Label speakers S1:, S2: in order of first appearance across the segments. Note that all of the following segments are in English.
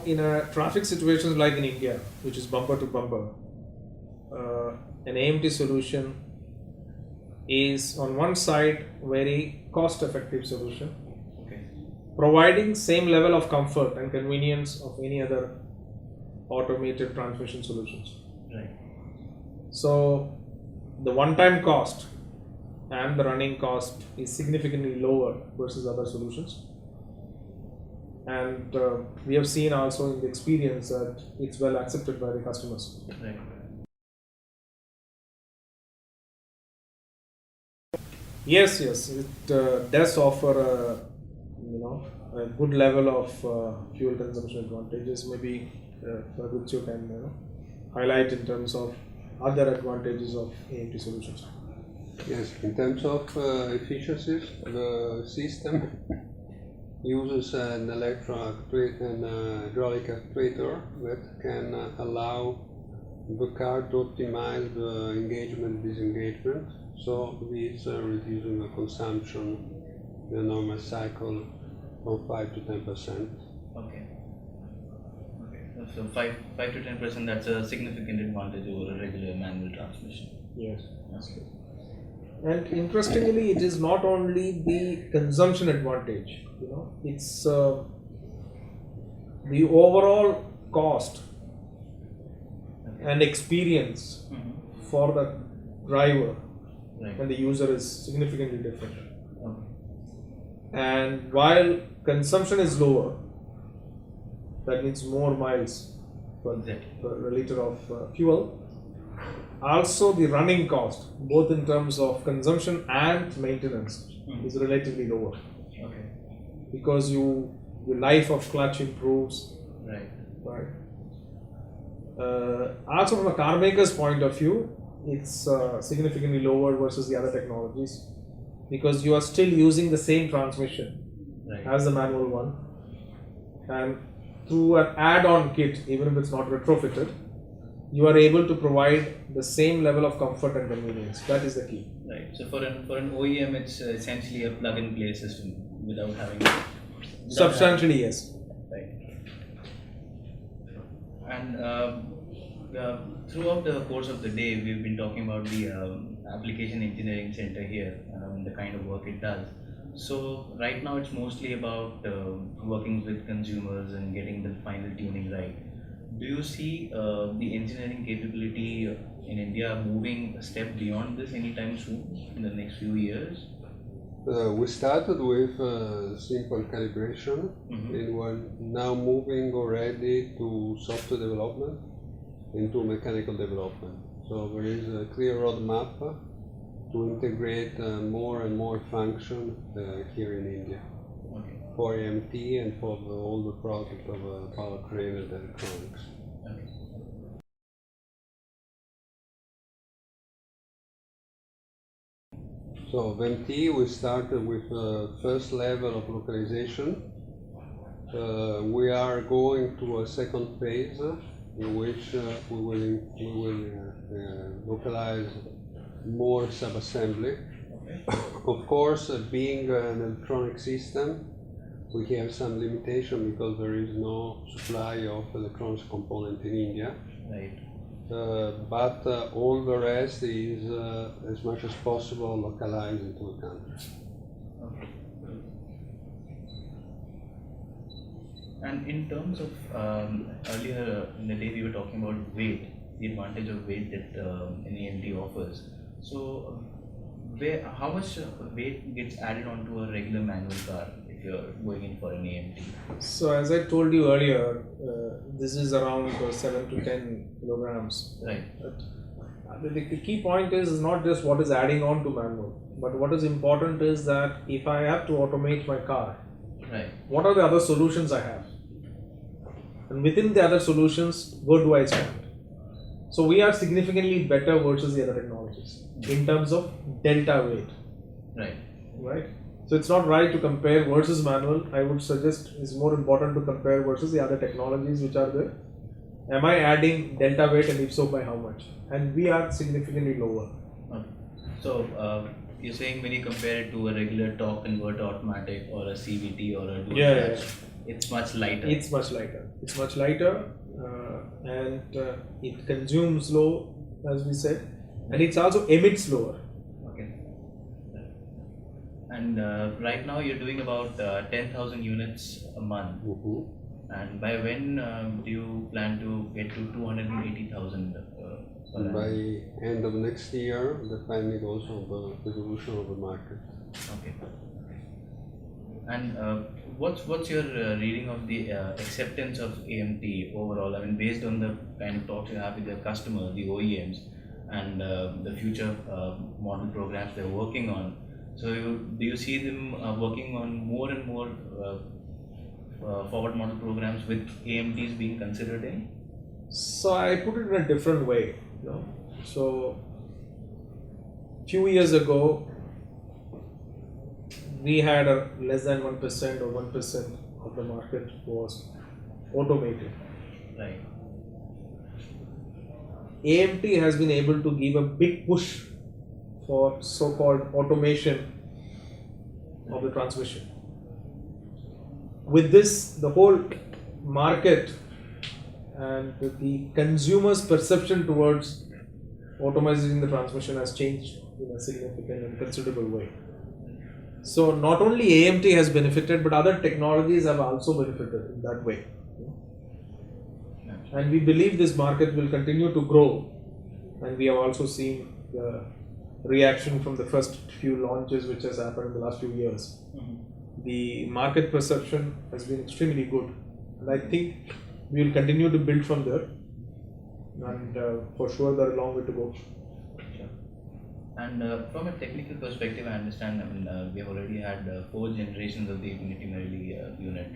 S1: in a traffic situations like in India, which is bumper to bumper, an AMT solution is on one side very cost effective solution, providing same level of comfort and convenience of any other automated transmission solutions.
S2: Right.
S1: So the one-time cost and the running cost is significantly lower versus other solutions. And we have seen also in the experience that it's well accepted by the customers.
S2: Right.
S1: Yes, it does offer a good level of fuel consumption advantages. Maybe Fabrizio can highlight in terms of other advantages of AMT solutions.
S3: Yes, in terms of efficiencies, the system uses an hydraulic actuator that can allow the car to optimize the engagement disengagement. So this reducing the consumption, the normal cycle, from 5 to 10%.
S2: Okay. So 5 to 10%. That's a significant advantage over a regular manual transmission.
S1: Yes.
S2: Okay.
S1: And interestingly, it is not only the consumption advantage. It's the overall cost and experience for the driver and the user is significantly different.
S2: Okay.
S1: And while consumption is lower, that means more miles per liter of fuel, also the running cost, both in terms of consumption and maintenance, is relatively lower.
S2: Okay.
S1: Because your life of clutch improves.
S2: Right.
S1: Also from a car maker's point of view, it's significantly lower versus the other technologies, because you are still using the same transmission as the manual one, and through an add-on kit, even if it's not retrofitted, you are able to provide the same level of comfort and convenience. That is the key.
S2: Right. So for an OEM, it's essentially a plug-and-play system without having.
S1: Substantially, yes.
S2: Right. And throughout the course of the day, we've been talking about the application engineering center here, the kind of work it does. So right now it's mostly about working with consumers and getting the final tuning right. Do you see the engineering capability in India moving a step beyond this anytime soon in the next few years?
S3: We started with simple calibration, and we're now moving already to software development, into mechanical development. So there is a clear roadmap to integrate more and more function here in India for AMT and for all the product of powertrain and electronics.
S2: Okay.
S3: So VMT, we started with first level of localization. We are going to a second phase in which we will localize more sub-assembly. Of course, being an electronic system, we have some limitation because there is no supply of electronics component in India.
S2: Right.
S3: But all the rest is as much as possible localized into the country.
S2: Okay. And in terms of earlier in the day, we were talking about weight, the advantage of weight that an AMT offers. So, how much weight gets added onto a regular manual car if you're going in for an AMT?
S1: So as I told you earlier, this is around 7 to 10 kilograms.
S2: Right.
S1: The key point is not just what is adding on to manual, but what is important is that if I have to automate my car, what are the other solutions I have? And within the other solutions, where do I stand? So we are significantly better versus the other technologies in terms of delta weight. Right. So it's not right to compare versus manual. I would suggest it's more important to compare versus the other technologies which are there. Am I adding delta weight, and if so, by how much? And we are significantly lower.
S2: Okay. So you're saying when you compare it to a regular torque converter automatic or a CVT or a dual clutch, It's much lighter.
S1: It's much lighter. It's much lighter, and it consumes low, as we said, and it's also emits lower.
S2: Okay. And right now you're doing about 10,000 units a month. And by when do you plan to get to 280,000?
S3: By end of next year, depending also on the evolution of the market.
S2: Okay. And what's your reading of the acceptance of AMT overall? I mean, based on the kind of talks you have with your customers, the OEMs, and the future model programs they're working on. So, do you see them working on more and more forward model programs with AMTs being considered in?
S1: So I put it in a different way. So few years ago, we had a less than 1% or 1% of the market was automated.
S2: Right.
S1: AMT has been able to give a big push for so-called automation of the transmission. With this, the whole market and the consumer's perception towards automating the transmission has changed in a significant and considerable way. So not only AMT has benefited, but other technologies have also benefited in that way. And we believe this market will continue to grow, and we have also seen the reaction from the first few launches which has happened in the last few years. The market perception has been extremely good, and I think we will continue to build from there, and for sure there is a long way to go.
S2: Sure. And from a technical perspective, I understand, I mean, we have already had 4 generations of the Infinity Marelli unit.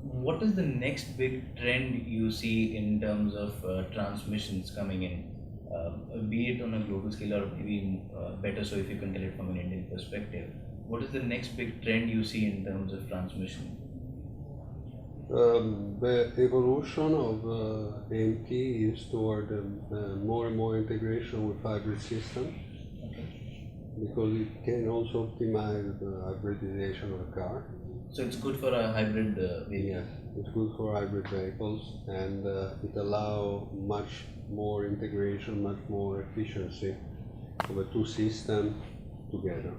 S2: What is the next big trend you see in terms of transmissions coming in, be it on a global scale or maybe better so if you can tell it from an Indian perspective? What is the next big trend you see in terms of transmission?
S3: The evolution of AMT is toward more and more integration with hybrid system, because it can also optimize the hybridization of the car.
S2: So it's good for a hybrid vehicle?
S3: Yes, it's good for hybrid vehicles, and it allows much more integration, much more efficiency of the two systems together.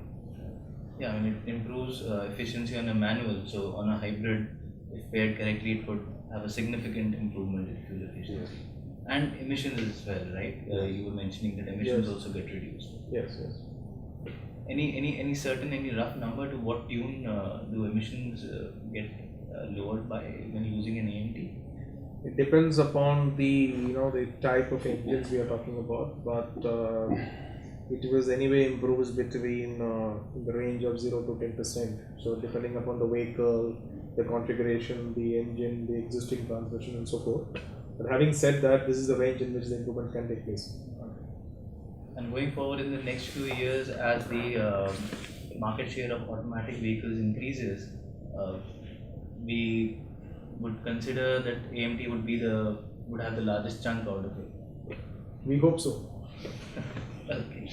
S2: Yeah, I mean, it improves efficiency on a manual, so on a hybrid, if paired correctly, it would have a significant improvement in fuel efficiency.
S3: Yes.
S2: And emissions as well, right? You were mentioning that emissions also get reduced.
S1: Yes, yes.
S2: Any rough number to what tune do emissions get lowered by when using an AMT?
S1: It depends upon the the type of engines we are talking about, but it was anyway improves between in the range of 0 to 10%. So depending upon the vehicle, the configuration, the engine, the existing transmission, and so forth. But having said that, this is the range in which the improvement can take place.
S2: And going forward in the next few years, as the market share of automatic vehicles increases, we would consider that AMT would have the largest chunk out of it.
S1: We hope so.
S2: Okay.